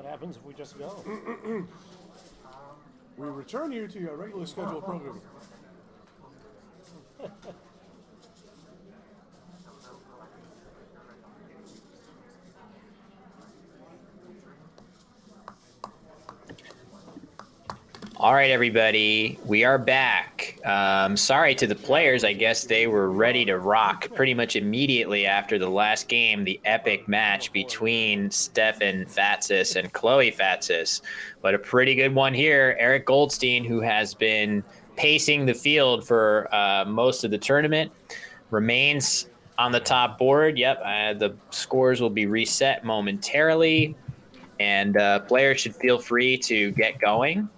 What happens if we just go? We return you to your regularly scheduled programming. All right, everybody, we are back. Sorry to the players. I guess they were ready to rock pretty much immediately after the last game, the epic match between Stefan Fatsis and Chloe Fatsis. But a pretty good one here. Eric Goldstein, who has been pacing the field for most of the tournament, remains on the top board. Yep, the scores will be reset momentarily, and players should feel free to get going.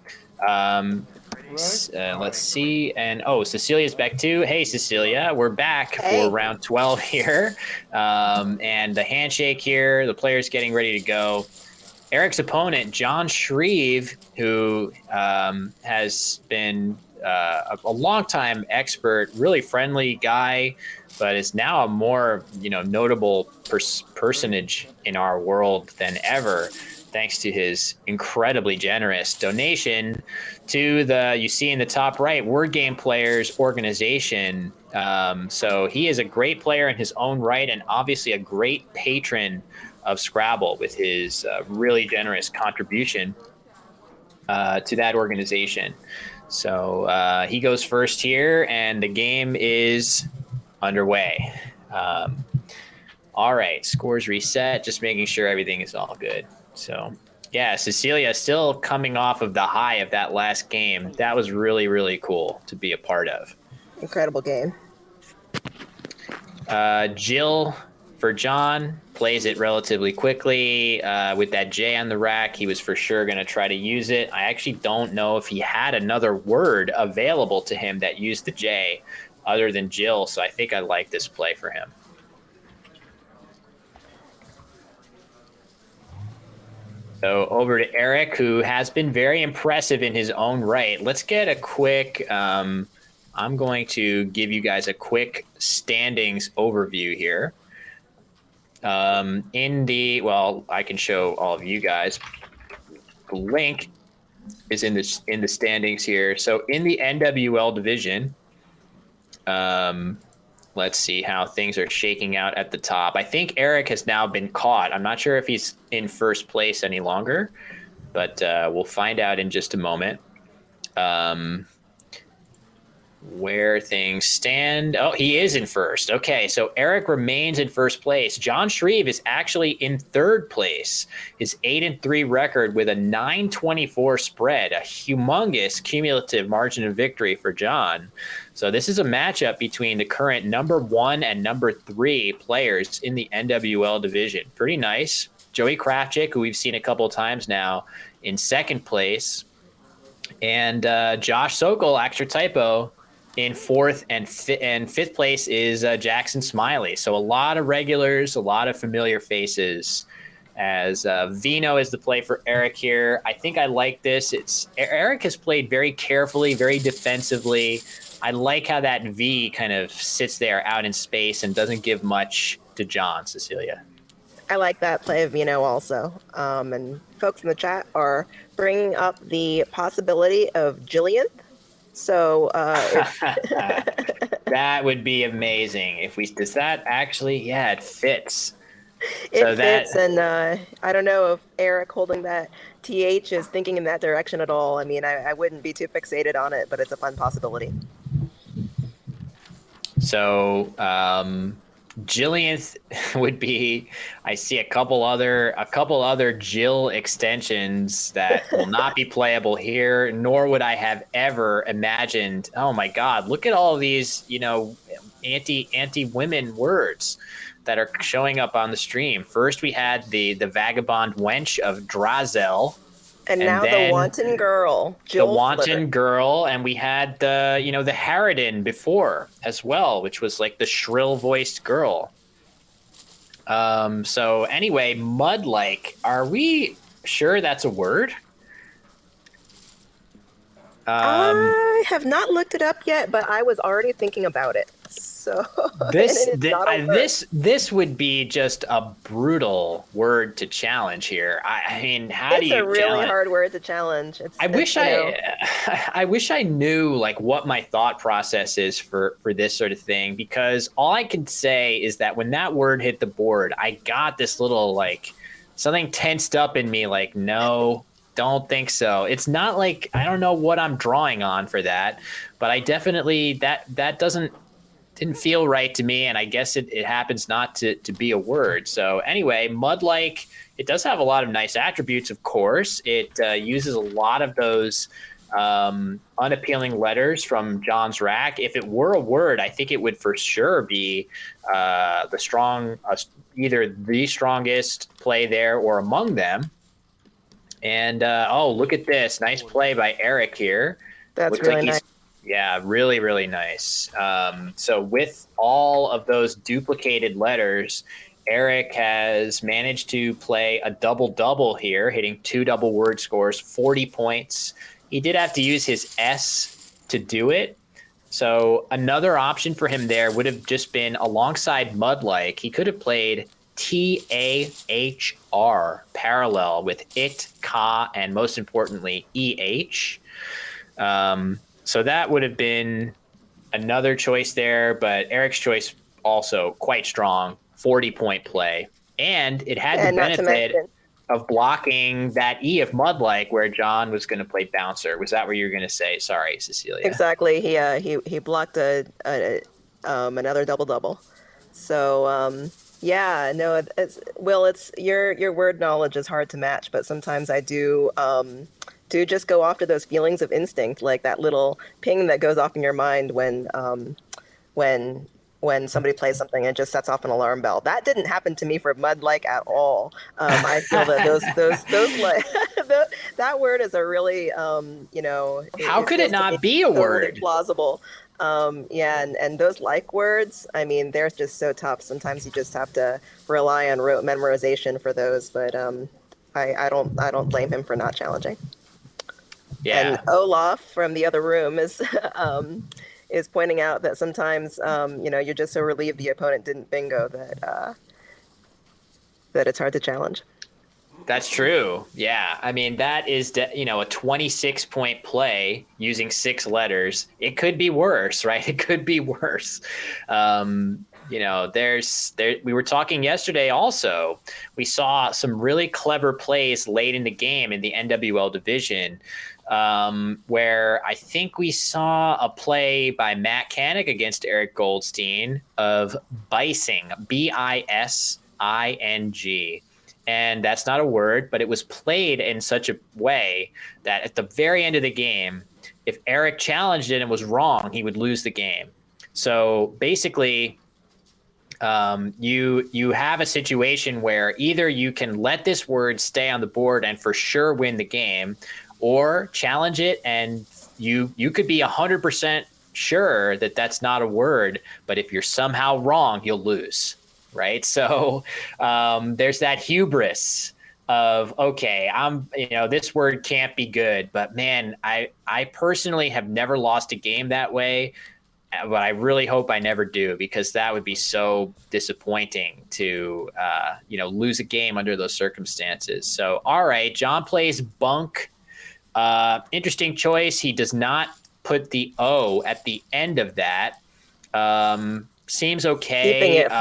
Let's see. And Cecilia's back too. Hey, Cecilia, we're back for round 12 here. And the handshake here, the players getting ready to go. Eric's opponent, Jon Shreve, who has been a longtime expert, really friendly guy, but is now a more notable personage in our world than ever, thanks to his incredibly generous donation to you see in the top right, Word Game Players organization. So he is a great player in his own right, and obviously a great patron of Scrabble with his really generous contribution to that organization. So he goes first here, and the game is underway. All right, scores reset, just making sure everything is all good. So, yeah, Cecilia still coming off of the high of that last game. That was really, really cool to be a part of. Incredible game. Jill, for John, plays it relatively quickly. With that J on the rack, he was for sure going to try to use it. I actually don't know if he had another word available to him that used the J other than Jill, so I think I like this play for him. So over to Eric, who has been very impressive in his own right. Let's get a quick, I'm going to give you guys a quick standings overview here. I can show all of you guys. The link is in the standings here. So in the NWL division, let's see how things are shaking out at the top. I think Eric has now been caught. I'm not sure if he's in first place any longer, but we'll find out in just a moment where things stand. Oh, he is in first. Okay, so Eric remains in first place. Jon Shreve is actually in third place. His 8-3 record with a 924 spread, a humongous cumulative margin of victory for John. So this is a matchup between the current number 1 and number 3 players in the NWL division. Pretty nice. Joey Krafchick, who we've seen a couple of times now, in second place. And Josh Sokol, extra typo, in fourth, and fifth place is Jackson Smiley. So a lot of regulars, a lot of familiar faces. As Vino is the play for Eric here. I think I like this. Eric has played very carefully, very defensively. I like how that V kind of sits there out in space and doesn't give much to John, Cecilia. I like that play of Vino also. And folks in the chat are bringing up the possibility of Jillian. So that would be amazing. Does that actually? Yeah, it fits. It fits, and I don't know if Eric holding that TH is thinking in that direction at all. I mean, I wouldn't be too fixated on it, but it's a fun possibility. So Jillian would be. I see a couple other Jill extensions that will not be playable here, nor would I have ever imagined. Oh my God! Look at all of these, anti-women words that are showing up on the stream. First, we had the vagabond wench of Drazel. And now the wanton girl, Jill the wanton girl, and we had the harridan before as well, which was like the shrill voiced girl. So anyway, mud-like. Are we sure that's a word? I have not looked it up yet, but I was already thinking about it. So This and it's not a word. this would be just a brutal word to challenge here. I mean, how do It's a you really challenge? hard word to challenge. I wish you know, I wish I knew like what my thought process is for this sort of thing, because all I can say is that when that word hit the board, I got this little like something tensed up in me like, no, don't think so. It's not like I don't know what I'm drawing on for that, but I definitely that didn't feel right to me, and I guess it happens not to be a word. So anyway, mud-like, it does have a lot of nice attributes, of course. It uses a lot of those unappealing letters from John's rack. If it were a word, I think it would for sure be either the strongest play there or among them. And oh, look at this. Nice play by Eric here. that's Looks really like he's nice. yeah, really, really nice. So with all of those duplicated letters, Eric has managed to play a double-double here, hitting 2 double word scores, 40 points. He did have to use his S to do it. So another option for him there would have just been alongside Mudlike. He could have played TAHR parallel with it, ka, and most importantly, EH. So that would have been another choice there, but Eric's choice also quite strong, 40-point play. And it had the And not to benefit mention, of blocking that E of Mudlike where John was going to play bouncer. Was that what you were going to say? Sorry, Cecilia. exactly, he blocked another double. So yeah, no, it's your word knowledge is hard to match, but sometimes I do just go off to those feelings of instinct, like that little ping that goes off in your mind when when somebody plays something and it just sets off an alarm bell. That didn't happen to me for Mudlike at all. I feel that those like that word is a really How could it feels to me not be a totally word? plausible. Yeah, and those like words, I mean, they're just so tough. Sometimes you just have to rely on rote memorization for those, but I don't blame him for not challenging. And Yeah. Olaf from the other room is pointing out that sometimes you're just so relieved the opponent didn't bingo that it's hard to challenge. That's true. Yeah. I mean, that is, a 26-point play using 6 letters. It could be worse, right? It could be worse. We were talking yesterday also. We saw some really clever plays late in the game in the NWL division, where I think we saw a play by Matt Canick against Eric Goldstein of bising, BISING. And that's not a word, but it was played in such a way that at the very end of the game, if Eric challenged it and was wrong, he would lose the game. So basically, you have a situation where either you can let this word stay on the board and for sure win the game, or challenge it and you could be 100% sure that that's not a word, but if you're somehow wrong, you'll lose. Right. So there's that hubris of, okay, this word can't be good, but man, I personally have never lost a game that way, but I really hope I never do, because that would be so disappointing to, lose a game under those circumstances. So, all right, John plays bunk. Interesting choice. He does not put the O at the end of that. Seems okay. Keeping it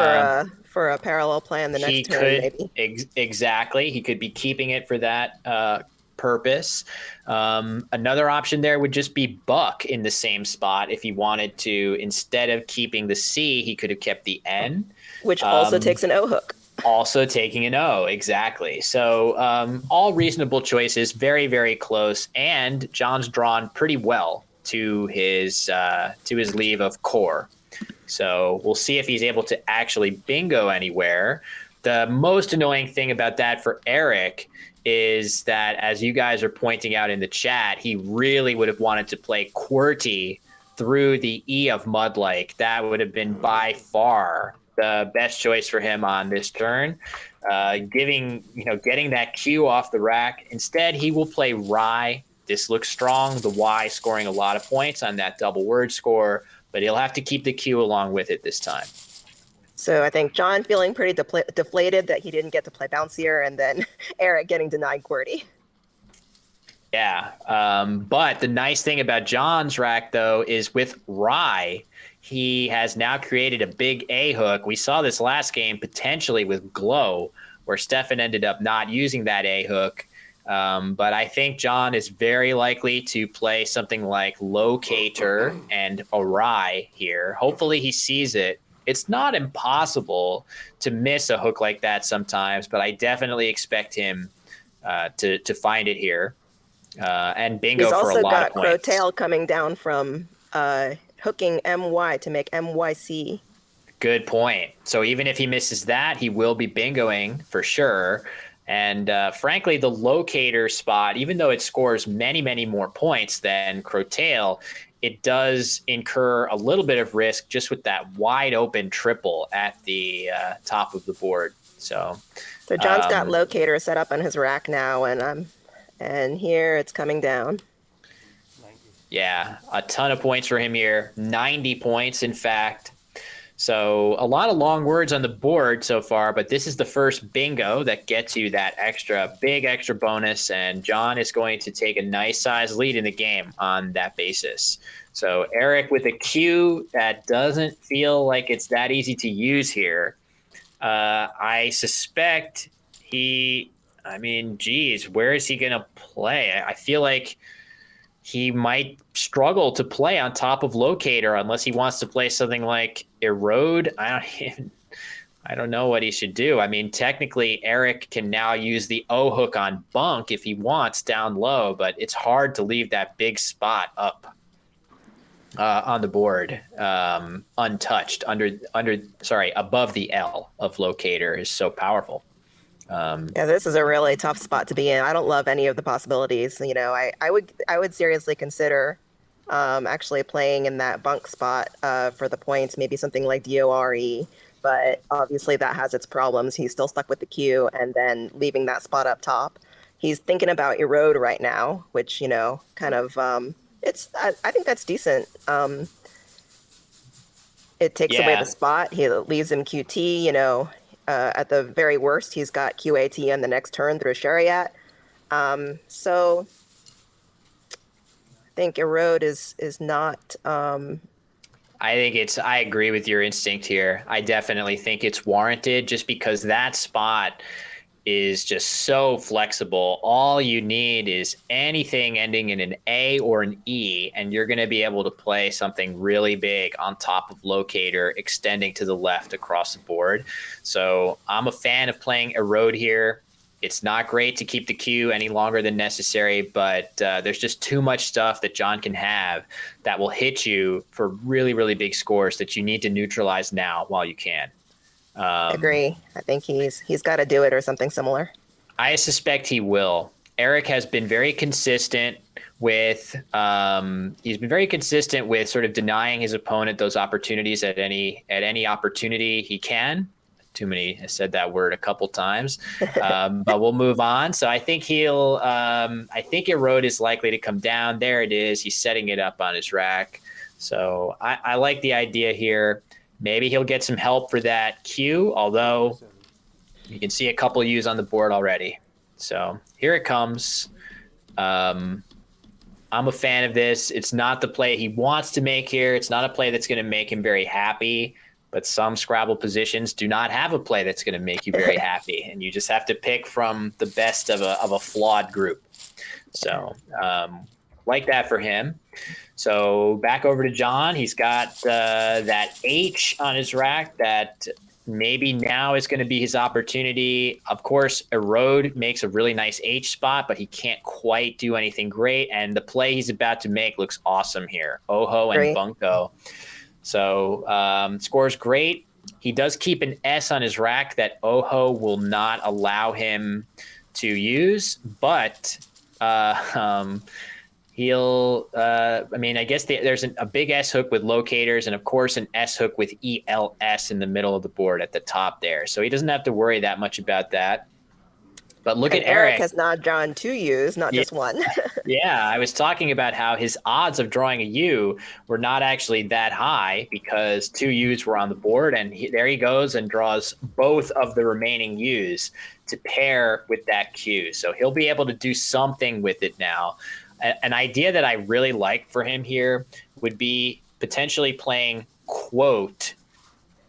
for a parallel play on the next turn, maybe. Exactly. He could be keeping it for that purpose. Another option there would just be buck in the same spot. If he wanted to, instead of keeping the C, he could have kept the N. Which also takes an O hook. Also taking an O, exactly. So all reasonable choices, very, very close. And John's drawn pretty well to his leave of core. So we'll see if he's able to actually bingo anywhere. The most annoying thing about that for Eric is that, as you guys are pointing out in the chat, he really would have wanted to play QWERTY through the E of Mudlike. That would have been by far the best choice for him on this turn, getting that Q off the rack. Instead, he will play Rye. This looks strong. The Y scoring a lot of points on that double word score. but he'll have to keep the Q along with it this time. So I think Jon feeling pretty deflated that he didn't get to play bouncier, and then Eric getting denied QWERTY. Yeah, but the nice thing about Jon's rack, though, is with Rye, he has now created a big A hook. We saw this last game potentially with Glow, where Stefan ended up not using that A hook. But I think Jon is very likely to play something like Locator and a Rye here. Hopefully he sees it. It's not impossible to miss a hook like that sometimes, but I definitely expect him to find it here. And bingo for a lot of points. He's also got Crotail coming down from hooking MY to make MYC. Good point. So even if he misses that, he will be bingoing for sure. And frankly, the Locator spot, even though it scores many, many more points than Crotail, it does incur a little bit of risk just with that wide open triple at the top of the board. So Jon's got Locator set up on his rack now, and here it's coming down. Yeah, a ton of points for him here. 90 points, in fact. So a lot of long words on the board so far, but this is the first bingo that gets you that big extra bonus, and Jon is going to take a nice size lead in the game on that basis. So Eric with a Q that doesn't feel like it's that easy to use here. I suspect where is he going to play? I feel like he might struggle to play on top of Locator unless he wants to play something like Erode. I don't know what he should do. I mean, technically, Eric can now use the O hook on Bunk if he wants down low, but it's hard to leave that big spot up on the board untouched above the L of Locator is so powerful. This is a really tough spot to be in. I don't love any of the possibilities. I would seriously consider actually playing in that Bunk spot for the points, maybe something like DORE, but obviously that has its problems. He's still stuck with the Q and then leaving that spot up top. He's thinking about Erode right now, which, kind of, I think that's decent. It takes away the spot. He leaves him QT, at the very worst, he's got QAT on the next turn through Chariot. So I think Erode is not. I agree with your instinct here. I definitely think it's warranted just because that spot is just so flexible. All you need is anything ending in an A or an E, and you're going to be able to play something really big on top of Locator, extending to the left across the board. So I'm a fan of playing Erode here. It's not great to keep the Q any longer than necessary, but there's just too much stuff that Jon can have that will hit you for really, really big scores that you need to neutralize now while you can. Agree. I think he's got to do it or something similar. I suspect he will. Eric has been very consistent with sort of denying his opponent those opportunities at any opportunity he can. Too many. I said that word a couple times, but we'll move on. So I think I think Erode is likely to come down. There it is. He's setting it up on his rack. So I like the idea here. Maybe he'll get some help for that Q, although you can see a couple U's on the board already. So here it comes. I'm a fan of this. It's not the play he wants to make here. It's not a play that's going to make him very happy, but some Scrabble positions do not have a play that's going to make you very happy, and you just have to pick from the best of a flawed group. So like that for him. So back over to Jon. He's got that H on his rack that maybe now is going to be his opportunity. Of course, Erode makes a really nice H spot, but he can't quite do anything great. And the play he's about to make looks awesome here. Oho and Bunko. So scores great. He does keep an S on his rack that Oho will not allow him to use, but he'll, I guess there's a big S hook with Locators and, of course, an S hook with ELS in the middle of the board at the top there. So he doesn't have to worry that much about that. But look And at Eric Eric. has now drawn 2 U's, not Yeah, just one. yeah, I was talking about how his odds of drawing a U were not actually that high because 2 U's were on the board, and there he goes and draws both of the remaining U's to pair with that Q. So he'll be able to do something with it now. An idea that I really like for him here would be potentially playing quote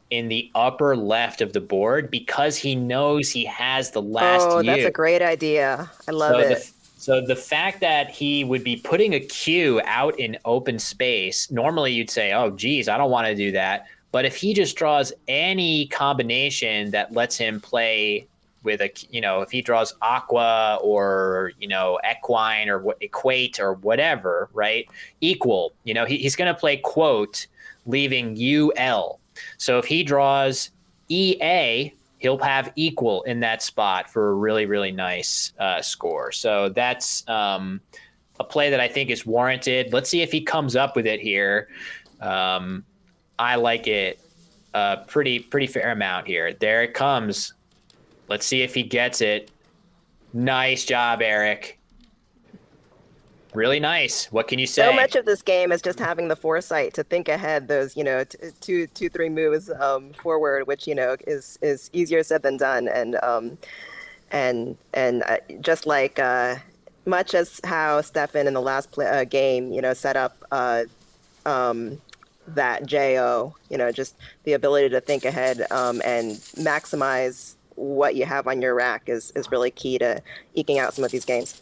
in the upper left of the board because he knows he has the last Oh, that's U. a great idea. I love So it. the fact that he would be putting a Q out in open space, normally you'd say, oh, geez, I don't want to do that. But if he just draws any combination that lets him play with if he draws aqua or, equine or equate or whatever, right? Equal, he's going to play quote, leaving UL. So if he draws EA, he'll have equal in that spot for a really, really nice score. So that's a play that I think is warranted. Let's see if he comes up with it here. I like it pretty fair amount here. There it comes. Let's see if he gets it. Nice job, Eric. Really nice. What can you say? So much of this game is just having the foresight to think ahead those, two, 3 moves forward, which, is easier said than done. And just like much as how Stefan in the last game, set up that JO, just the ability to think ahead and maximize what you have on your rack is really key to eking out some of these games.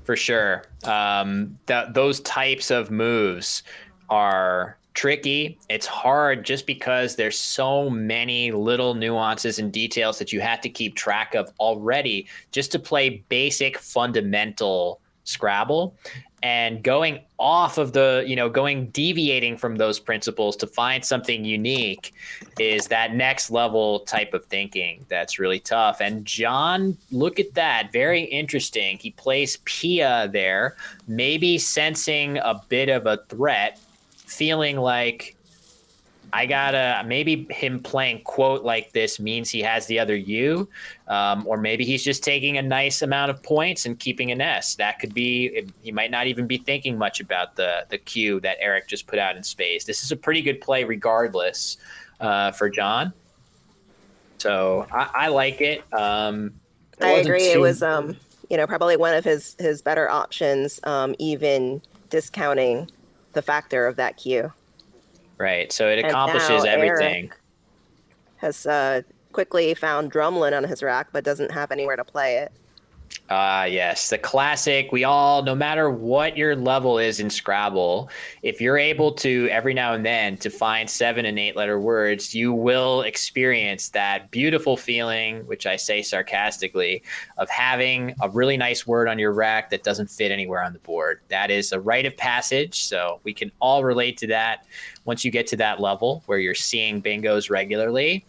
For sure. Those types of moves are tricky. It's hard just because there's so many little nuances and details that you have to keep track of already just to play basic fundamental Scrabble. And going off of deviating from those principles to find something unique is that next level type of thinking that's really tough. And Jon, look at that. Very interesting. He plays Pia there, maybe sensing a bit of a threat, feeling like maybe him playing quote like this means he has the other U, or maybe he's just taking a nice amount of points and keeping an S. That could be, he might not even be thinking much about the Q that Eric just put out in space. This is a pretty good play regardless for Jon. So I like it. I agree. It was, probably one of his better options, even discounting the factor of that Q. Right, so it accomplishes everything. Eric has quickly found Drumlin on his rack, but doesn't have anywhere to play it. Yes, the classic. No matter what your level is in Scrabble, if you're able to every now and then to find 7 and 8 letter words, you will experience that beautiful feeling, which I say sarcastically, of having a really nice word on your rack that doesn't fit anywhere on the board. That is a rite of passage, so we can all relate to that once you get to that level where you're seeing bingos regularly.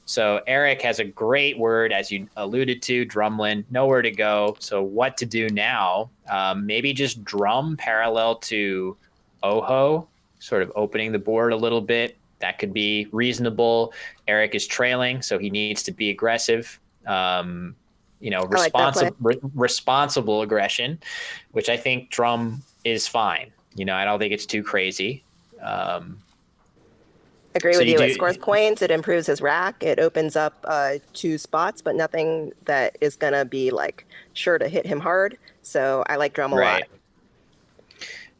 So Eric has a great word, as you alluded to, Drumlin, nowhere to go. So what to do now? Maybe just drum parallel to Oho, sort of opening the board a little bit. That could be reasonable. Eric is trailing, so he needs to be aggressive. Responsible aggression, which I think drum is fine. I don't think it's too crazy. Agree with you. It scores points. It improves his rack. It opens up 2 spots, but nothing that is going to be sure to hit him hard. So I like drum a lot.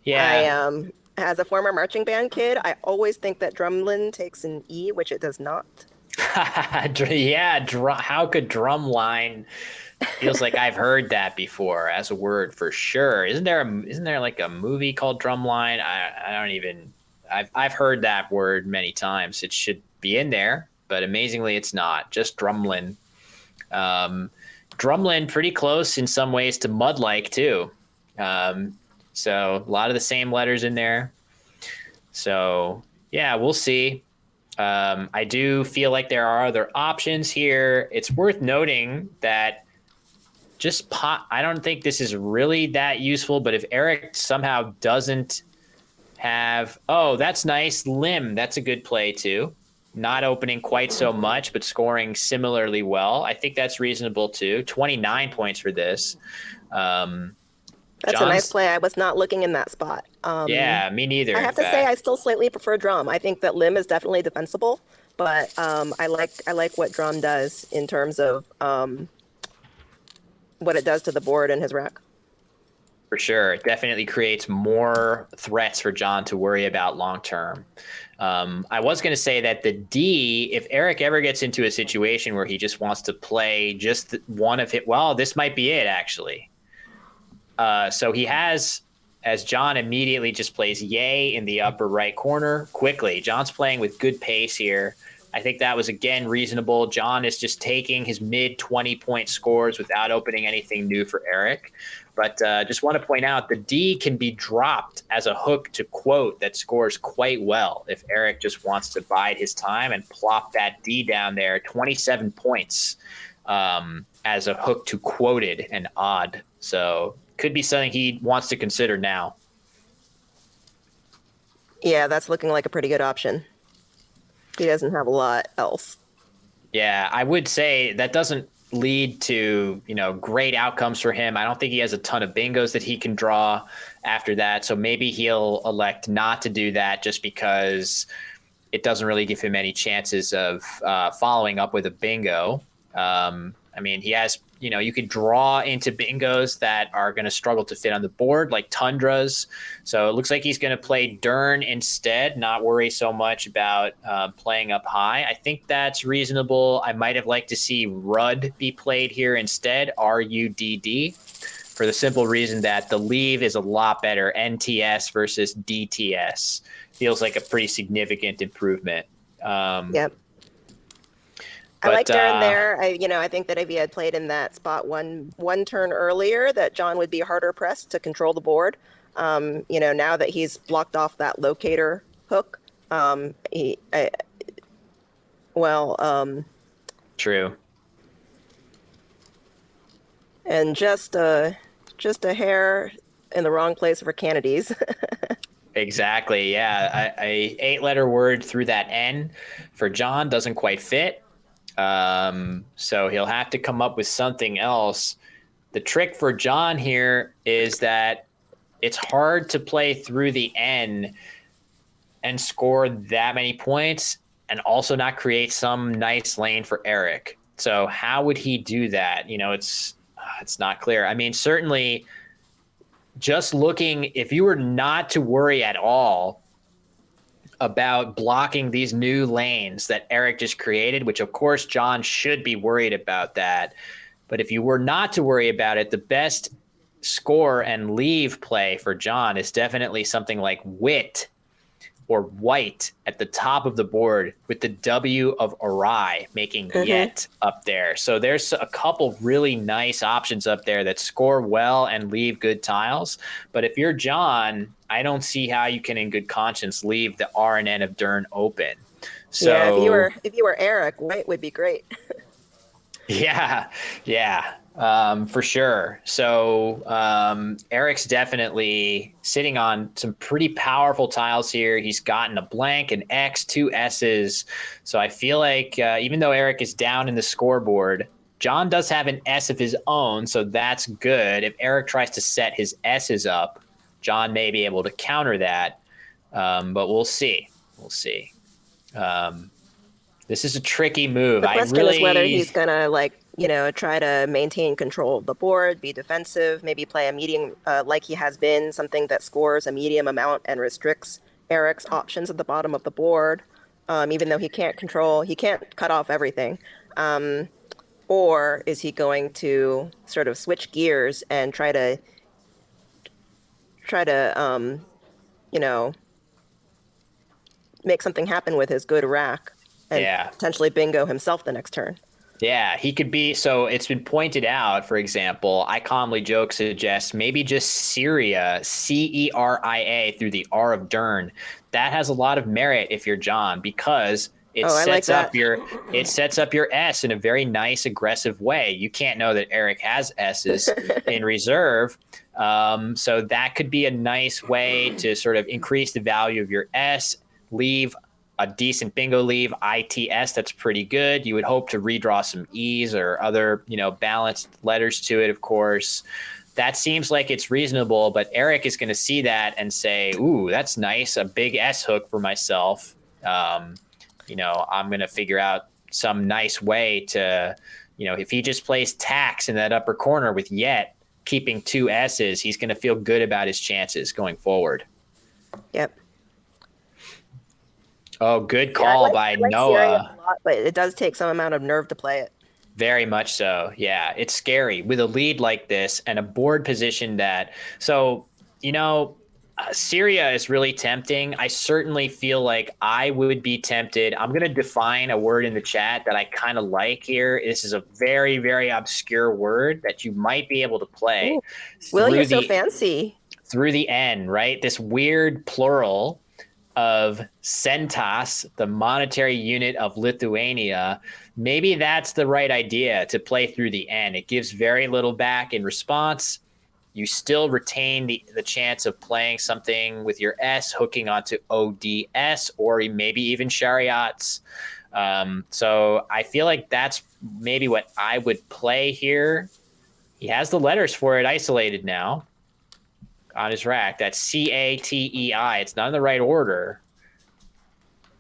Yeah. As a former marching band kid, I always think that drumlin takes an E, which it does not. Yeah. How could drumline? Feels like I've heard that before as a word for sure. Isn't there a movie called Drumline? I don't even. I've heard that word many times. It should be in there, but amazingly it's not. Just drumlin. Drumlin pretty close in some ways to mud-like too. So a lot of the same letters in there. So yeah, we'll see. I do feel like there are other options here. It's worth noting that I don't think this is really that useful, but if Eric somehow doesn't have, that's nice, limb, that's a good play too. not opening quite so much, but scoring similarly well. I think that's reasonable too. 29 points for this. That's a nice John's, play. I was not looking in that spot. yeah, me neither, I in have to say I fact. still slightly prefer Drum. I think that Lim is definitely defensible, but I like what Drum does in terms of what it does to the board and his rack. For sure. It definitely creates more threats for Jon to worry about long term. I was going to say that the D, if Eric ever gets into a situation where he just wants to play just one of it, well, this might be it, actually. So he has, as Jon immediately just plays Yay in the upper right corner quickly. Jon's playing with good pace here. I think that was, again, reasonable. Jon is just taking his mid 20-point scores without opening anything new for Eric. But just want to point out the D can be dropped as a hook to quote that scores quite well if Eric just wants to bide his time and plop that D down there. 27 points as a hook to quoted and odd. So could be something he wants to consider now. Yeah, that's looking like a pretty good option. He doesn't have a lot else. Yeah, I would say that doesn't lead to, great outcomes for him. I don't think he has a ton of bingos that he can draw after that. So maybe he'll elect not to do that just because it doesn't really give him any chances of following up with a bingo. He has, you could draw into bingos that are going to struggle to fit on the board, like Tundras. So it looks like he's going to play Dern instead, not worry so much about playing up high. I think that's reasonable. I might have liked to see Rudd be played here instead, Rudd, for the simple reason that the leave is a lot better. NTS versus DTS feels like a pretty significant improvement. Yep. I But, like Dern there. I think that if he had played in that spot one turn earlier, that Jon would be harder pressed to control the board. Now that he's blocked off that locator hook, True. And just a hair in the wrong place for Kennedys. Exactly. Yeah. A 8-letter word through that N for Jon doesn't quite fit. So he'll have to come up with something else. The trick for Jon here is that it's hard to play through the N and score that many points and also not create some nice lane for Eric. So how would he do that? It's not clear. Certainly just looking, if you were not to worry at all about blocking these new lanes that Eric just created, which of course Jon should be worried about that. But if you were not to worry about it, the best score and leave play for Jon is definitely something like Wit or White at the top of the board with the W of awry making Yet up there. So there's a couple really nice options up there that score well and leave good tiles. But if you're Jon, I don't see how you can in good conscience leave the R and N of Dern open. So yeah, if you were Eric, White would be great. Yeah, for sure. So Eric's definitely sitting on some pretty powerful tiles here. He's gotten a blank, an X, 2 S's. So I feel like even though Eric is down in the scoreboard, Jon does have an S of his own, so that's good. If Eric tries to set his S's up, Jon may be able to counter that, but we'll see. This is a tricky move. The question is whether he's gonna try to maintain control of the board, be defensive, maybe play a medium like he has been, something that scores a medium amount and restricts Eric's options at the bottom of the board, even though he can't cut off everything. Or is he going to sort of switch gears and try to make something happen with his good rack and potentially bingo himself the next turn? Yeah, he could be. So it's been pointed out, for example, I commonly joke, suggest maybe just Ceria, Ceria through the R of Dern. That has a lot of merit if you're Jon, because it sets up your S in a very nice, aggressive way. You can't know that Eric has S's in reserve. So that could be a nice way to sort of increase the value of your S, leave a decent bingo leave, ITS, that's pretty good. You would hope to redraw some E's or other, balanced letters to it, of course. That seems like it's reasonable, but Eric is going to see that and say, ooh, that's nice, a big S hook for myself. I'm going to figure out some nice way to, if he just plays tax in that upper corner with yet keeping 2 S's, he's going to feel good about his chances going forward. Yep. Oh, good call by Noah. A lot, but it does take some amount of nerve to play it. Very much so. Yeah, it's scary with a lead like this and a board position that. So, Syria is really tempting. I certainly feel like I would be tempted. I'm going to define a word in the chat that I kind of like here. This is a very, very obscure word that you might be able to play. Ooh. Will, you're so fancy. Through the N, right? This weird plural of centas, the monetary unit of Lithuania. Maybe that's the right idea to play through the N. It gives very little back in response. You still retain the chance of playing something with your S hooking onto ODS or maybe even Shariats. So I feel like that's maybe what I would play here. He has the letters for it isolated now on his rack. That's CATEI. It's not in the right order.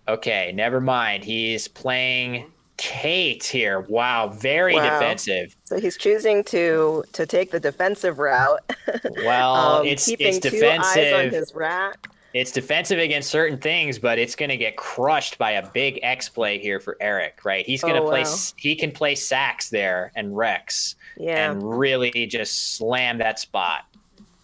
Okay, never mind. He's playing Kate here. Wow, very defensive. So he's choosing to take the defensive route. Well, it's keeping defensive. 2 eyes on his rack. It's defensive against certain things, but it's going to get crushed by a big X play here for Eric, right? He's going to play. Wow. He can play Sax there and Rex, and really just slam that spot.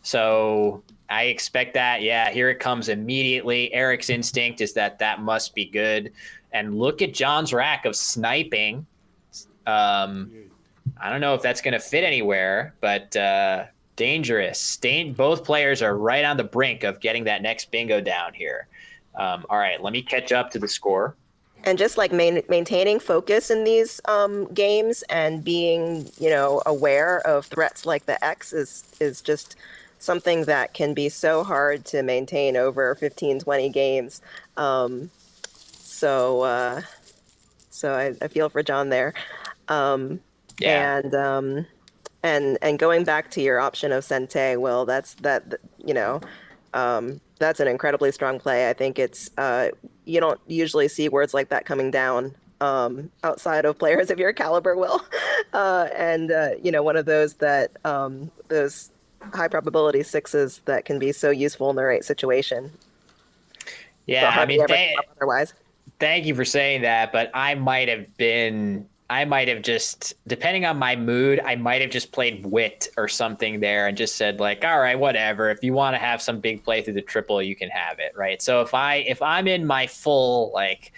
So I expect that. Yeah, here it comes immediately. Eric's instinct is that must be good. And look at John's rack of sniping. I don't know if that's going to fit anywhere, but dangerous. Both players are right on the brink of getting that next bingo down here. All right, let me catch up to the score. And just like maintaining focus in these games and being, aware of threats like the X is just something that can be so hard to maintain over 15, 20 games. So I feel for John there. And going back to your option of Sente, Will, that's an incredibly strong play. I think it's you don't usually see words like that coming down outside of players of your caliber, Will. One of those that those high probability 6s that can be so useful in the right situation. Yeah, I mean, otherwise. Thank you for saying that, but I might have just, depending on my mood, I might have just played wit or something there and just said like, all right, whatever. If you want to have some big play through the triple, you can have it, right? So if I'm in my full, like,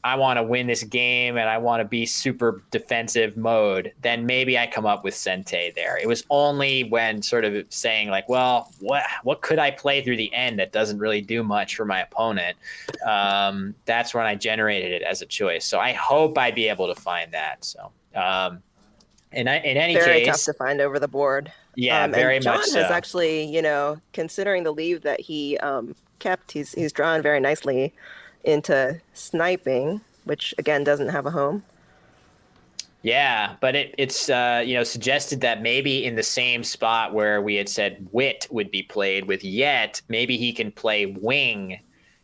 I want to win this game and I want to be super defensive mode, then maybe I come up with Sente there. It was only when sort of saying like, well, what could I play through the end that doesn't really do much for my opponent? That's when I generated it as a choice. So I hope I'd be able to find that. So in any case, very tough to find over the board. Yeah, very John much so. has actually, considering the lead that he kept, he's drawn very nicely into sniping, which again doesn't have a home. Yeah, but it's suggested that maybe in the same spot where we had said wit would be played with yet, maybe he can play wing.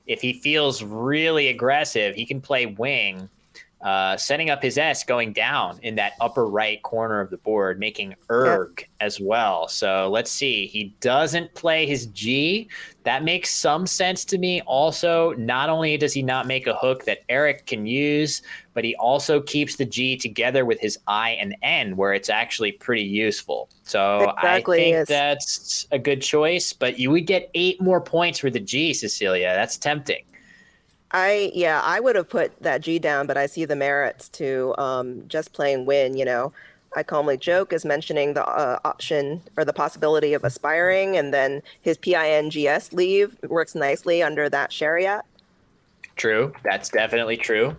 If he feels really aggressive, he can play wing, setting up his S going down in that upper right corner of the board, making erg as well. So let's see. He doesn't play his G. That makes some sense to me. Also, not only does he not make a hook that Eric can use, but he also keeps the G together with his I and N, where it's actually pretty useful. So exactly, I think that's a good choice, but you would get 8 more points for the G, Cecilia. That's tempting. I would have put that G down, but I see the merits to just playing win. I calmly joke as mentioning the option or the possibility of aspiring, and then his PINGS leave works nicely under that Shariat. True, that's definitely true.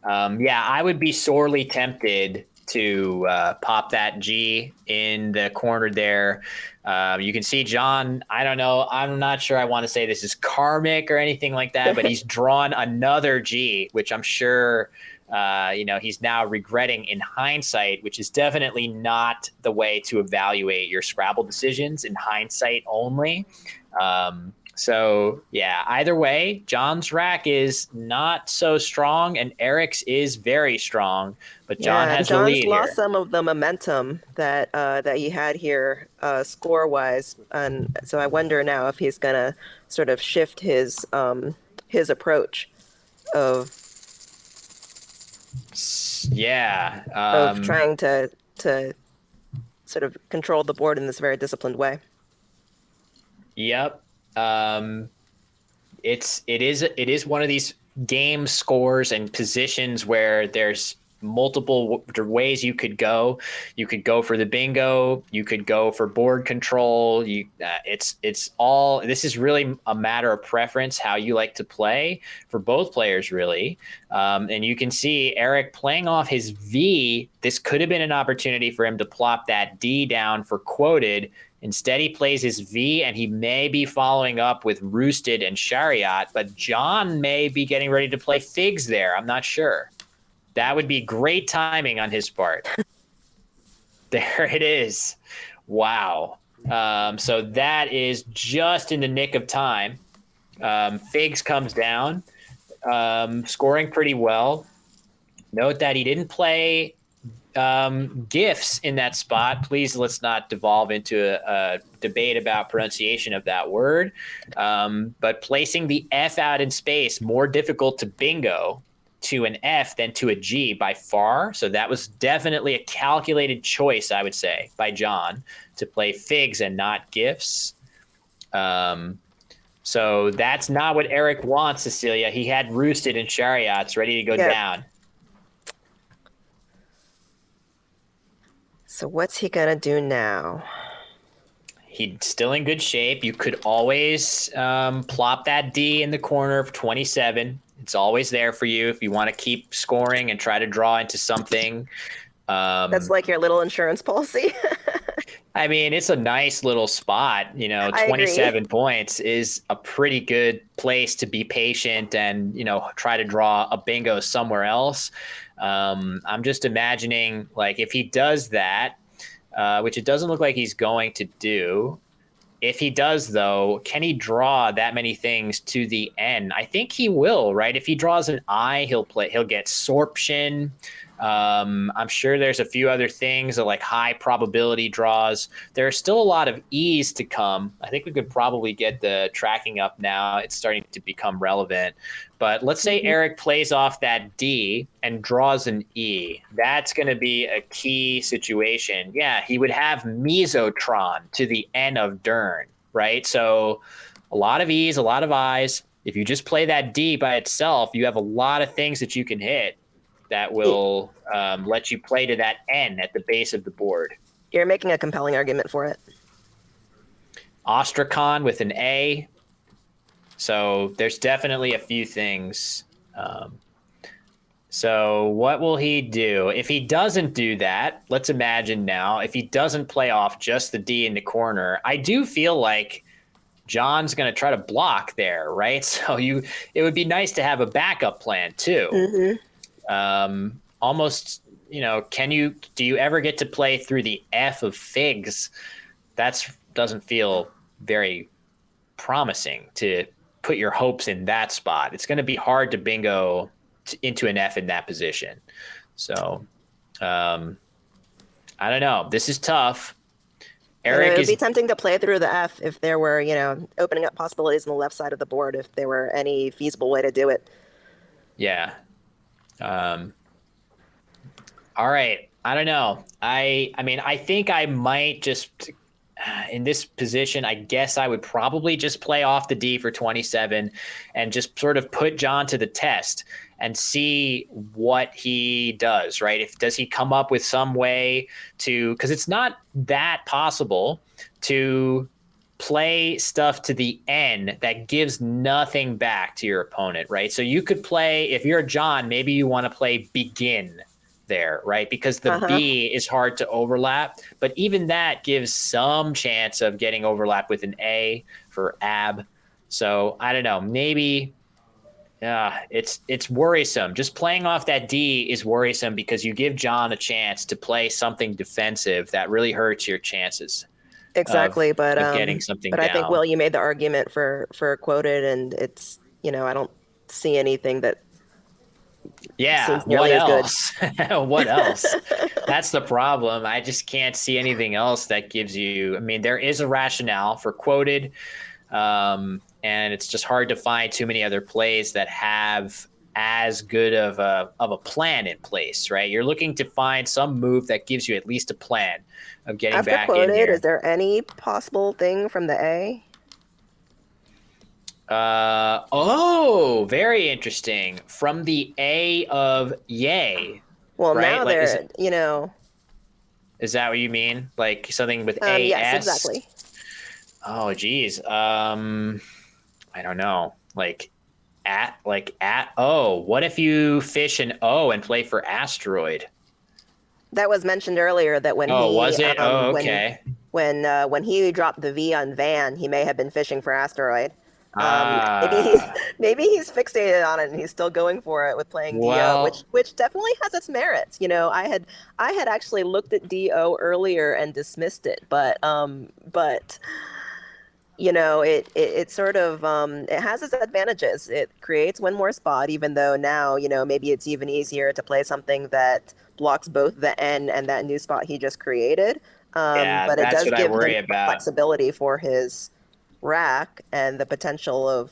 I would be sorely tempted to pop that G in the corner there. You can see Jon, I don't know, I'm not sure I want to say this is karmic or anything like that, but he's drawn another G, which I'm sure he's now regretting in hindsight, which is definitely not the way to evaluate your Scrabble decisions, in hindsight only. So yeah, either way, Jon's rack is not so strong and Eric's is very strong, but Jon has the lead Jon's lost here. some of the momentum that he had here score wise, and so I wonder now if he's gonna sort of shift his approach of trying to sort of control the board in this very disciplined way. Yep. It is one of these game scores and positions where there's multiple ways you could go. You could go for the bingo. You could go for board control. It's all. This is really a matter of preference, how you like to play for both players, really. And you can see Eric playing off his V. This could have been an opportunity for him to plop that D down for quoted. Instead, he plays his V, and he may be following up with Roosted and Chariot, but Jon may be getting ready to play Figs there. I'm not sure. That would be great timing on his part. There it is. Wow. So that is just in the nick of time. Figs comes down, scoring pretty well. Note that he didn't play gifts in that spot. Please, let's not devolve into a debate about pronunciation of that word. But placing the F out in space, more difficult to bingo to an F than to a G by far. So that was definitely a calculated choice, I would say, by Jon to play Figs and not gifts. So that's not what Eric wants, Cecilia. He had Roosted and Chariots ready to go down. So what's he gonna do now? He's still in good shape. You could always plop that D in the corner of 27. It's always there for you if you want to keep scoring and try to draw into something. That's like your little insurance policy. I mean, it's a nice little spot. 27 points is a pretty good place to be patient and, try to draw a bingo somewhere else. I'm just imagining, like, if he does that, which it doesn't look like he's going to do. If he does, though, can he draw that many things to the N? I think he will, right? If he draws an I, he'll get Sorption. I'm sure there's a few other things like high probability draws. There are still a lot of E's to come. I think we could probably get the tracking up now. It's starting to become relevant. But let's say Eric plays off that D and draws an E. That's going to be a key situation. Yeah, he would have Mesotron to the N of Dern, right? So a lot of E's, a lot of I's. If you just play that D by itself, you have a lot of things that you can hit that will let you play to that N at the base of the board. You're making a compelling argument for it. Ostrakhan with an A. So there's definitely a few things. So what will he do? If he doesn't do that, let's imagine now, if he doesn't play off just the D in the corner, I do feel like Jon's going to try to block there, right? So it would be nice to have a backup plan too. Mm-hmm. Almost, do you ever get to play through the F of Figs? That doesn't feel very promising to put your hopes in that spot. It's going to be hard to bingo into an F in that position. So, I don't know. This is tough. Eric, it would be tempting to play through the F if there were, opening up possibilities on the left side of the board, if there were any feasible way to do it. Yeah. All right. I don't know. I mean, I think I might just, in this position, I guess I would probably just play off the D for 27 and just sort of put Jon to the test and see what he does, right? Does he come up with some way to, because it's not that possible to play stuff to the N that gives nothing back to your opponent, right? So you could play, if you're Jon, maybe you want to play begin there, right? Because the Uh-huh. B is hard to overlap, but even that gives some chance of getting overlap with an A for ab. So I don't know, maybe it's worrisome. Just playing off that D is worrisome because you give Jon a chance to play something defensive that really hurts your chances Exactly, of getting something but I think down. Will, you made the argument for quoted, and it's I don't see anything that Yeah, seems what nearly as good. else? What else? That's the problem. I just can't see anything else that gives you. I mean, there is a rationale for quoted, and it's just hard to find too many other plays that have as good of a plan in place, right? You're looking to find some move that gives you at least a plan of getting After back in quoted, is here. there any possible thing from the A? Very interesting. From the A of yay, Well, right? now Like, is that what you mean? Like something with yes, AS? exactly. Oh, geez. I don't know. Like at O. What if you fish an O and play for asteroid? That was mentioned earlier that when Oh, he was it? Oh, okay. when he dropped the V on Van, he may have been fishing for asteroid. Maybe he's Ah, maybe he's fixated on it and he's still going for it with playing DO, well, which definitely has its merits. I had actually looked at DO earlier and dismissed it, but it sort of it has its advantages. It creates one more spot, even though now maybe it's even easier to play something that blocks both the N and that new spot he just created. yeah, But it that's does what I give him worry more about. flexibility for his rack and the potential of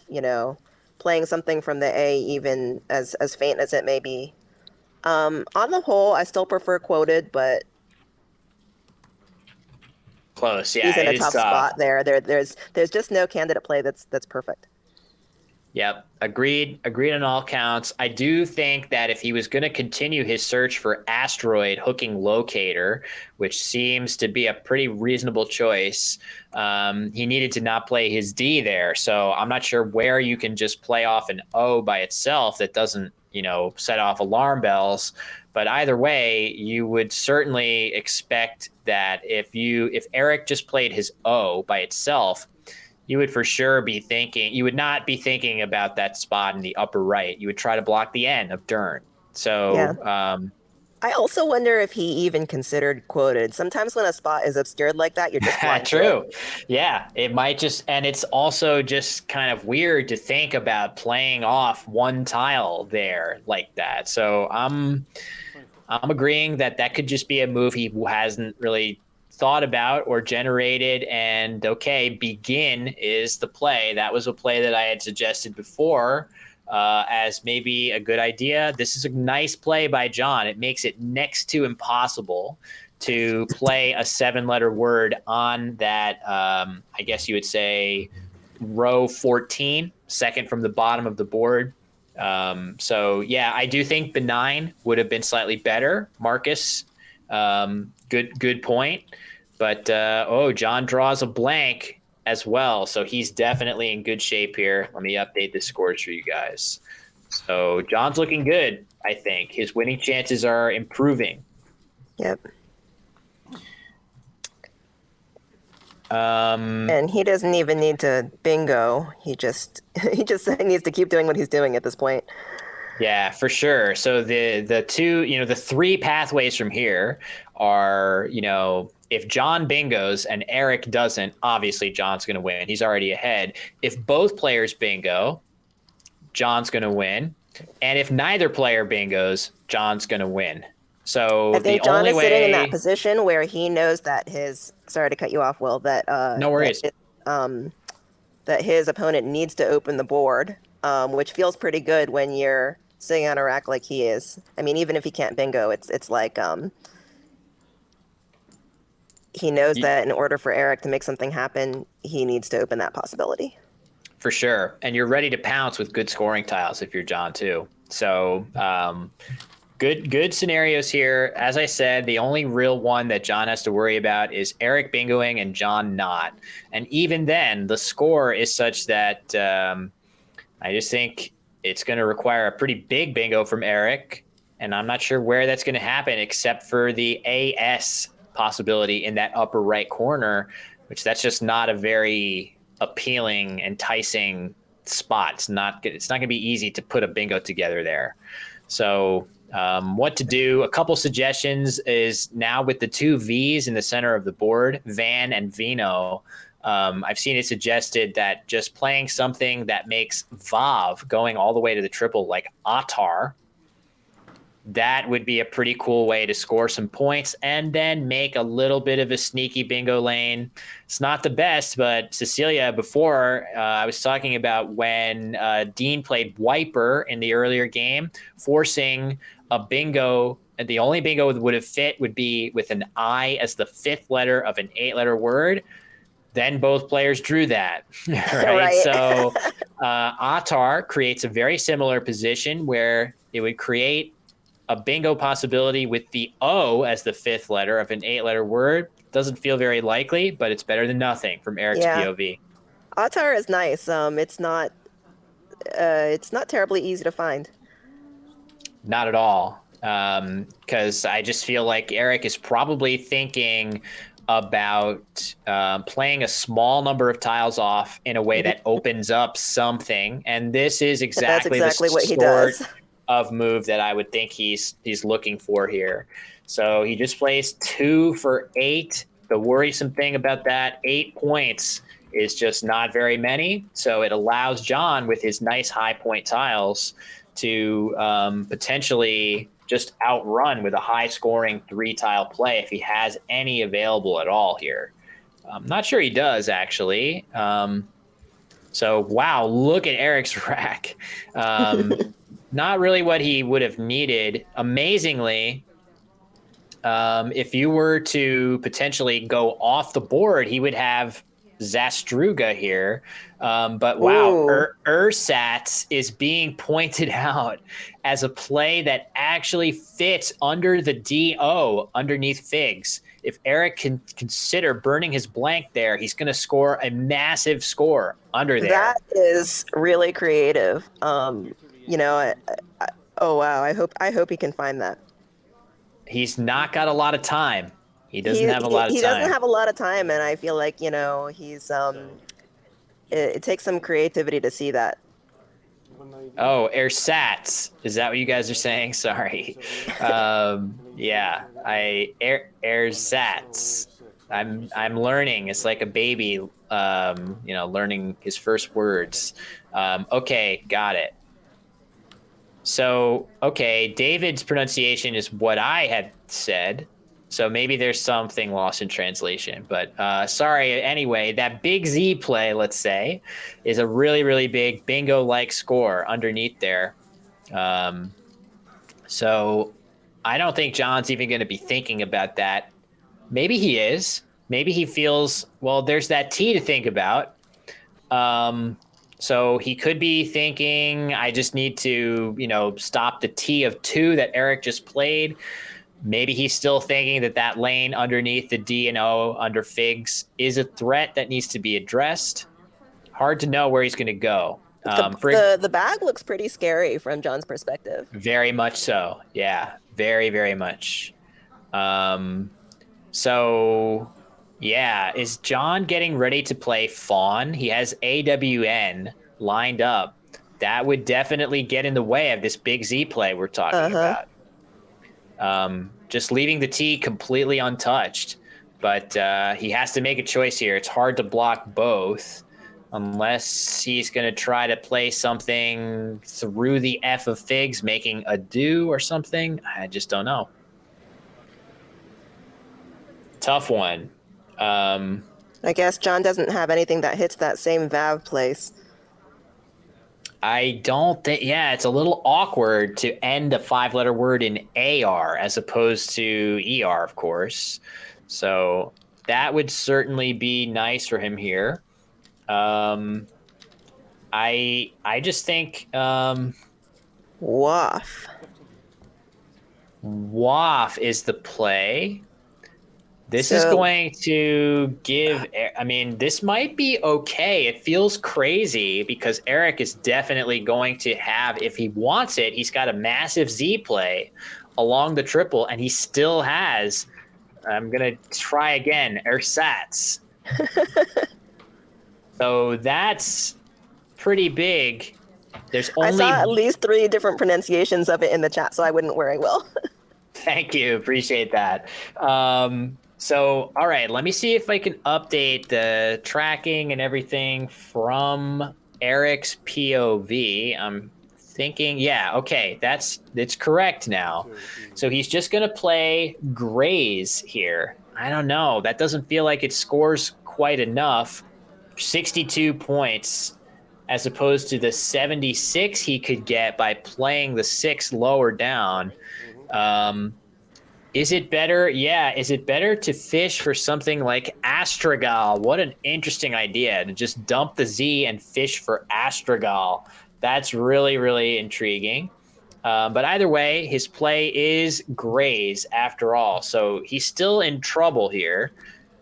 playing something from the A, even as faint as it may be. On the whole, I still prefer quoted, but Close. he's Yeah, in it a is tough tough. spot there. There's just no candidate play that's perfect. Yep. Agreed on all counts. I do think that if he was going to continue his search for asteroid hooking locator, which seems to be a pretty reasonable choice, he needed to not play his D there. So I'm not sure where you can just play off an O by itself that doesn't, set off alarm bells. But either way, you would certainly expect that if Eric just played his O by itself, you would for sure be thinking, you would not be thinking about that spot in the upper right. You would try to block the N of Dern. Yeah. So, I also wonder if he even considered quoted. Sometimes when a spot is obscured like that, you're just blind to it. true. Yeah, it might just, and it's also just kind of weird to think about playing off one tile there like that. So I'm agreeing that that could just be a move he hasn't really thought about or generated. And okay, begin is the play. That was a play that I had suggested before as maybe a good idea. This is a nice play by Jon. It makes it next to impossible to play a 7-letter word on that. I guess you would say row 14, second from the bottom of the board. So yeah, I do think benign would have been slightly better. Marcus, good point. But Jon draws a blank as well, so he's definitely in good shape here. Let me update the scores for you guys. So Jon's looking good. I think his winning chances are improving. Yep. And he doesn't even need to bingo. He just needs to keep doing what he's doing at this point. Yeah, for sure. So the two, the three pathways from here are, if Jon bingos and Eric doesn't, obviously Jon's going to win. He's already ahead. If both players bingo, Jon's going to win. And if neither player bingos, Jon's going to win. So I think the Jon only is way, sitting in that position where he knows that sorry to cut you off, Will, no worries. That his opponent needs to open the board, which feels pretty good when you're sitting on a rack like he is. I mean, even if he can't bingo, it's like he knows that in order for Eric to make something happen, he needs to open that possibility. For sure. And you're ready to pounce with good scoring tiles if you're Jon too. So good scenarios here. As I said, the only real one that Jon has to worry about is Eric bingoing and Jon not. And even then, the score is such that I just think it's going to require a pretty big bingo from Eric and I'm not sure where that's going to happen except for the AS possibility in that upper right corner, which that's just not a very appealing, enticing spot. It's not going to be easy to put a bingo together there. So what to do, a couple suggestions is now with the two V's in the center of the board, Van and Vino, I've seen it suggested that just playing something that makes Vav going all the way to the triple, like Atar, that would be a pretty cool way to score some points and then make a little bit of a sneaky bingo lane. It's not the best, but Cecilia, before I was talking about when Dean played Wiper in the earlier game, forcing a bingo, and the only bingo that would have fit would be with an I as the fifth letter of an 8-letter word. Then both players drew that, right? So Atar creates a very similar position where it would create a bingo possibility with the O as the fifth letter of an 8-letter word. Doesn't feel very likely, but it's better than nothing from Eric's POV. Atar is nice. It's not terribly easy to find. Not at all, because I just feel like Eric is probably thinking about playing a small number of tiles off in a way that opens up something, and this is exactly what he sort does of move that I would think he's looking for here. So he just plays 2 for 8. The worrisome thing about that, 8 points is just not very many. So it allows Jon with his nice high point tiles to potentially just outrun with a high scoring 3-tile play if he has any available at all here. I'm not sure he does actually. So wow, look at Eric's rack. Not really what he would have needed. Amazingly, if you were to potentially go off the board, he would have Zastruga here. But wow, Ursats is being pointed out as a play that actually fits under the DO underneath Figs. If Eric can consider burning his blank there, he's going to score a massive score under there. That is really creative. Oh wow! I hope he can find that. He's not got a lot of time. He doesn't have a lot of time. He doesn't have a lot of time, and I feel like he's it takes some creativity to see that. Oh, ersatz. Is that what you guys are saying? Sorry. Yeah, ersatz. I'm learning. It's like a baby, learning his first words. Okay, got it. So, okay, David's pronunciation is what I had said. So maybe there's something lost in translation. But sorry, anyway, that big Z play, let's say, is a really, really big bingo-like score underneath there. So I don't think Jon's even going to be thinking about that. Maybe he is. Maybe he feels, well, there's that T to think about. So he could be thinking, I just need to, stop the T of 2 that Eric just played. Maybe he's still thinking that lane underneath the D and O under Figs is a threat that needs to be addressed. Hard to know where he's going to go. The bag looks pretty scary from Jon's perspective. Very much so. Yeah, very, very much. So, yeah, is Jon getting ready to play Fawn? He has AWN lined up. That would definitely get in the way of this big Z play we're talking about. Just leaving the T completely untouched. But he has to make a choice here. It's hard to block both unless he's going to try to play something through the F of Figs, making a do or something. I just don't know. Tough one. I guess Jon doesn't have anything that hits that same Vav place. I don't think, it's a little awkward to end a 5-letter word in AR as opposed to ER, of course. So that would certainly be nice for him here. I just think Waff. Waff is the play. This is So going to give, I mean, this might be okay. It feels crazy because Eric is definitely going to have, if he wants it, he's got a massive Z play along the triple, and he still has, I'm going to try again, ersatz. So that's pretty big. There's I saw at only, least 3 different pronunciations of it in the chat, so I wouldn't worry, Will. thank you, appreciate that. So, all right, let me see if I can update the tracking and everything from Eric's POV. I'm thinking, yeah, okay, it's correct now. So he's just gonna play grays here. I don't know. That doesn't feel like it scores quite enough. 62 points as opposed to the 76 he could get by playing the 6 lower down. Is it better? Yeah. Is it better to fish for something like Astragal? What an interesting idea to just dump the Z and fish for Astragal. That's really, really intriguing. But either way, his play is grays after all. So he's still in trouble here.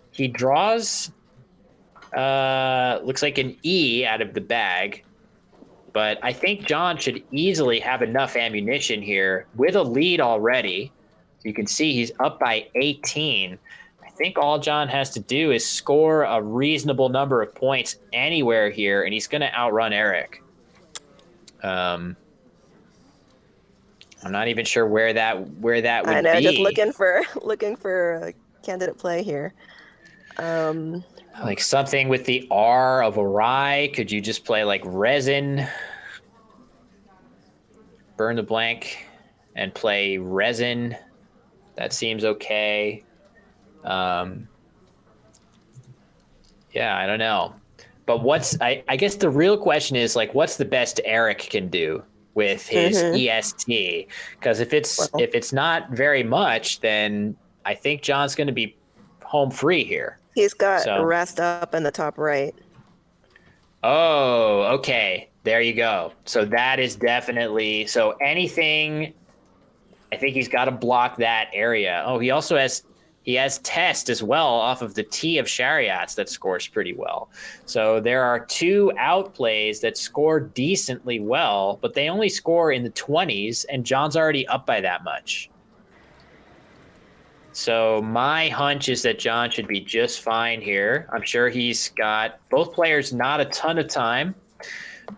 He draws, looks like an E out of the bag. But I think Jon should easily have enough ammunition here with a lead already. You can see he's up by 18. I think all Jon has to do is score a reasonable number of points anywhere here, and he's going to outrun Eric. I'm not even sure where that would I know, be. just looking for a candidate play here. Like something with the R of awry. Could you just play like resin? Burn the blank and play resin. That seems okay. Yeah, I don't know. But I guess the real question is, like, what's the best Eric can do with his EST? Because if it's not very much, then I think Jon's going to be home free here. He's got rest up in the top right. Oh, okay. There you go. So that is definitely, so anything, I think he's got to block that area. Oh, he also has test as well off of the T of Chariots that scores pretty well. So there are 2 outplays that score decently well, but they only score in the 20s, and Jon's already up by that much. So my hunch is that Jon should be just fine here. I'm sure he's got both players not a ton of time,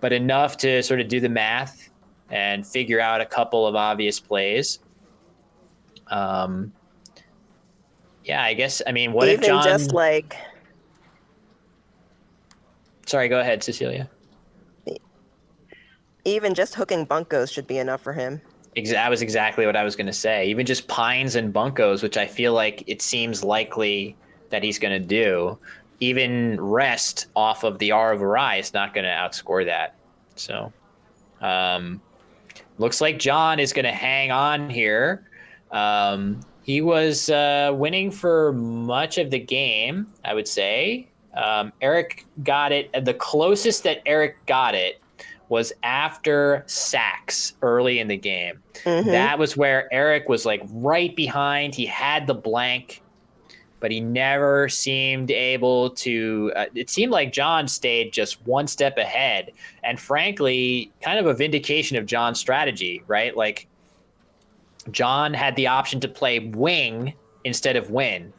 but enough to sort of do the math and figure out a couple of obvious plays. Yeah, I guess, I mean, what if Jon... just like... Sorry, go ahead, Cecilia. Even just hooking bunkos should be enough for him. That was exactly what I was going to say. Even just pines and bunkos, which I feel like it seems likely that he's going to do, even rest off of the R of Arai is not going to outscore that. So looks like Jon is going to hang on here. He was winning for much of the game, I would say. Eric got it. The closest that Eric got it was after sacks early in the game. That was where Eric was like right behind. He had the blank, but he never seemed able to. It seemed like Jon stayed just one step ahead. And frankly, kind of a vindication of Jon's strategy, right? Like Jon had the option to play wing instead of win.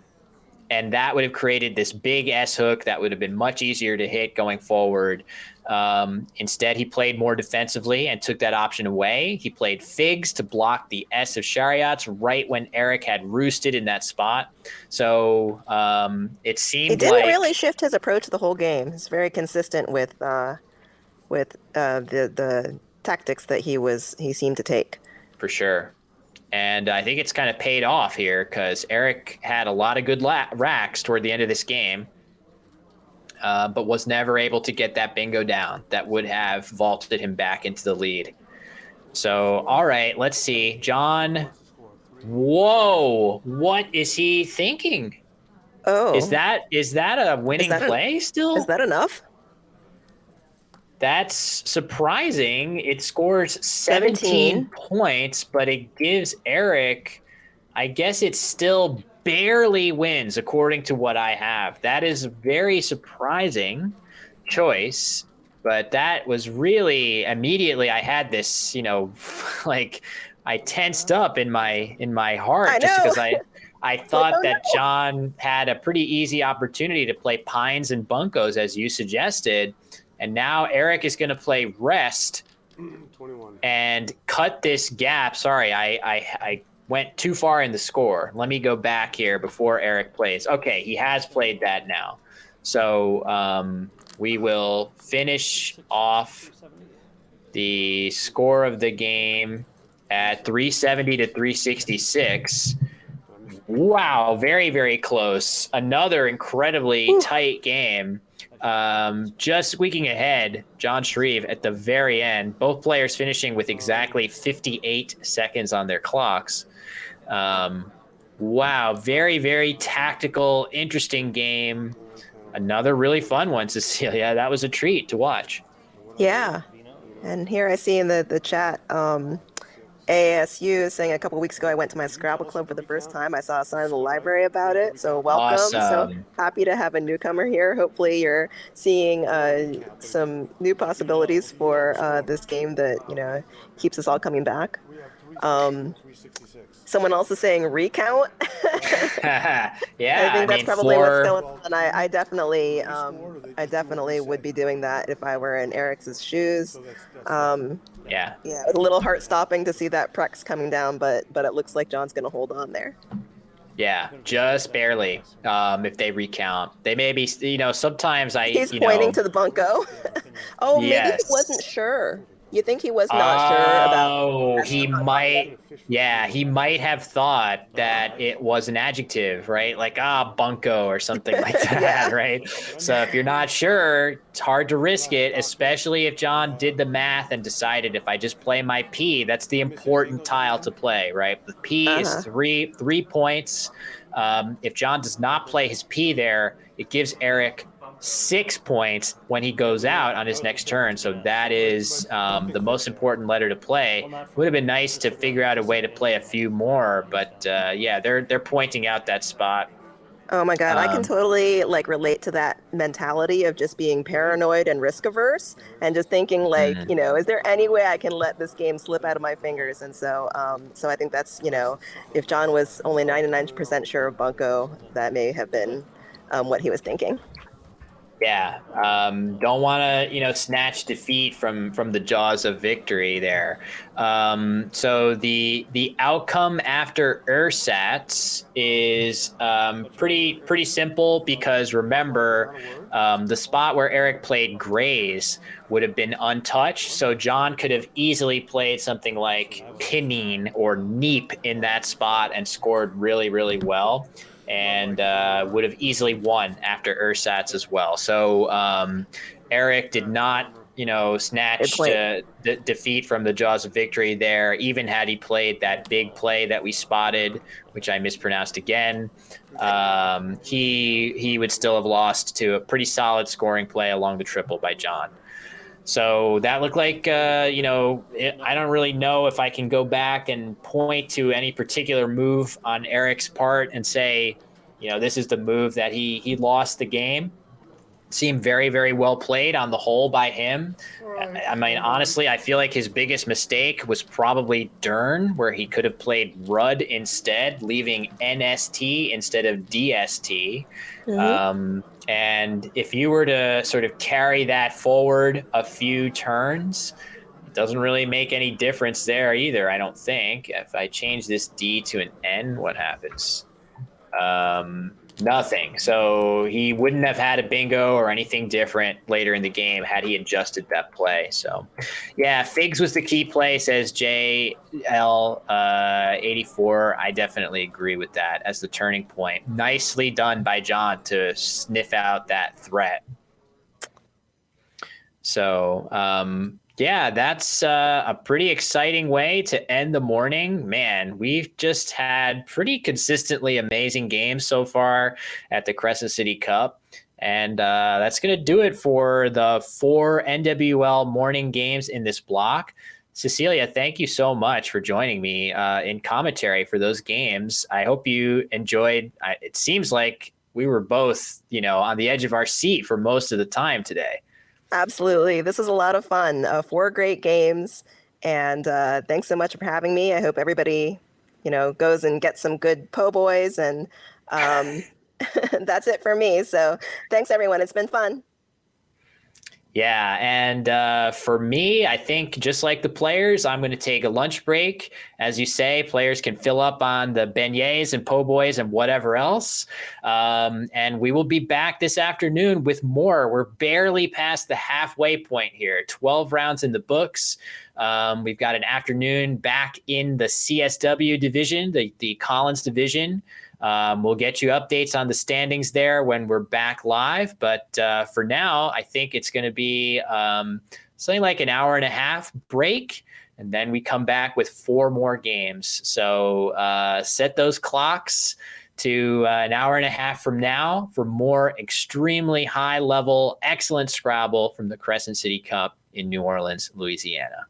And that would have created this big S hook that would have been much easier to hit going forward. Instead, he played more defensively and took that option away. He played figs to block the S of Chariots right when Eric had roosted in that spot. So it seemed he didn't really shift his approach the whole game. He's very consistent with the tactics that he seemed to take. For sure. And I think it's kind of paid off here because Eric had a lot of good racks toward the end of this game, but was never able to get that bingo down that would have vaulted him back into the lead. So, all right, let's see. Jon, whoa, what is he thinking? Oh. Is that a winning play still? Is that enough? That's surprising. It scores 17 points, but it gives Eric, I guess it's still barely wins according to what I have. That is a very surprising choice, but that was really immediately I had this, like I tensed up in my heart I just know. because I It's like, thought oh that no. John had a pretty easy opportunity to play Pines and Bunkos as you suggested, and now Eric is going to play Rest 21. and cut this gap. Sorry, I went too far in the score. Let me go back here before Eric plays. Okay, he has played that now. So we will finish off the score of the game at 370 to 366. Wow, very, very close. Another incredibly tight game. Just squeaking ahead, Jon Shreve at the very end. Both players finishing with exactly 58 seconds on their clocks. Wow, very, very tactical, interesting game. Another really fun one, Cecilia. That was a treat to watch. Yeah. And here I see in the chat, ASU saying a couple weeks ago I went to my Scrabble club for the first time. I saw a sign in the library about it, so welcome. So Awesome. happy to have a newcomer here. Hopefully you're seeing some new possibilities for this game that keeps us all coming back. Someone else is saying recount. Yeah, I think that's mean, probably what's going on. I definitely would be doing that if I were in Eric's shoes. Yeah. Yeah, it was a little heart stopping to see that Prex coming down, but it looks like John's going to hold on there. Yeah, just barely. If they recount, they may be. Sometimes He's pointing to the bunko. Oh, maybe he Yes. wasn't sure. You think he was not sure about? Oh, he might. Yeah, he might have thought that it was an adjective, right? Like bunko or something like that, Yeah. right? So if you're not sure, it's hard to risk it, especially if John did the math and decided if I just play my P, that's the important tile to play, right? The P is three points. If John does not play his P there, it gives Eric 6 points when he goes out on his next turn. So that is the most important letter to play. Would have been nice to figure out a way to play a few more, but yeah, they're pointing out that spot. Oh my God, I can totally relate to that mentality of just being paranoid and risk averse and just thinking is there any way I can let this game slip out of my fingers? And so I think that's, if John was only 99% sure of bunko, that may have been what he was thinking. Yeah, don't want to snatch defeat from the jaws of victory there. So the outcome after ersatz is pretty simple because remember the spot where Eric played grays would have been untouched, so John could have easily played something like pinning or neep in that spot and scored really, really well. And would have easily won after ersatz as well. So Eric did not, snatch defeat from the jaws of victory there, even had he played that big play that we spotted, which I mispronounced again. He would still have lost to a pretty solid scoring play along the triple by John. So that looked like, I don't really know if I can go back and point to any particular move on Eric's part and say, this is the move that he lost the game. Seemed very, very well played on the whole by him. I mean, honestly, I feel like his biggest mistake was probably Dern, where he could have played Rudd instead, leaving NST instead of DST. Mm-hmm. And if you were to sort of carry that forward a few turns, it doesn't really make any difference there either, I don't think. If I change this D to an N, what happens? Nothing. So he wouldn't have had a bingo or anything different later in the game had he adjusted that play. So, yeah, Figs was the key play, says JL84. I definitely agree with that as the turning point. Nicely done by John to sniff out that threat. So, yeah, that's a pretty exciting way to end the morning. Man, we've just had pretty consistently amazing games so far at the Crescent City Cup. And that's going to do it for the 4 NWL morning games in this block. Cecilia, thank you so much for joining me in commentary for those games. I hope you enjoyed. It seems like we were both, on the edge of our seat for most of the time today. Absolutely. This was a lot of fun. 4 great games. And thanks so much for having me. I hope everybody, goes and gets some good po' boys. And that's it for me. So thanks, everyone. It's been fun. Yeah, and for me, I think just like the players, I'm going to take a lunch break. As you say, players can fill up on the beignets and po' boys and whatever else. And we will be back this afternoon with more. We're barely past the halfway point here. 12 rounds in the books. We've got an afternoon back in the CSW division, the Collins division. We'll get you updates on the standings there when we're back live. But for now, I think it's going to be something like an hour and a half break. And then we come back with 4 more games. So set those clocks to an hour and a half from now for more extremely high level, excellent Scrabble from the Crescent City Cup in New Orleans, Louisiana.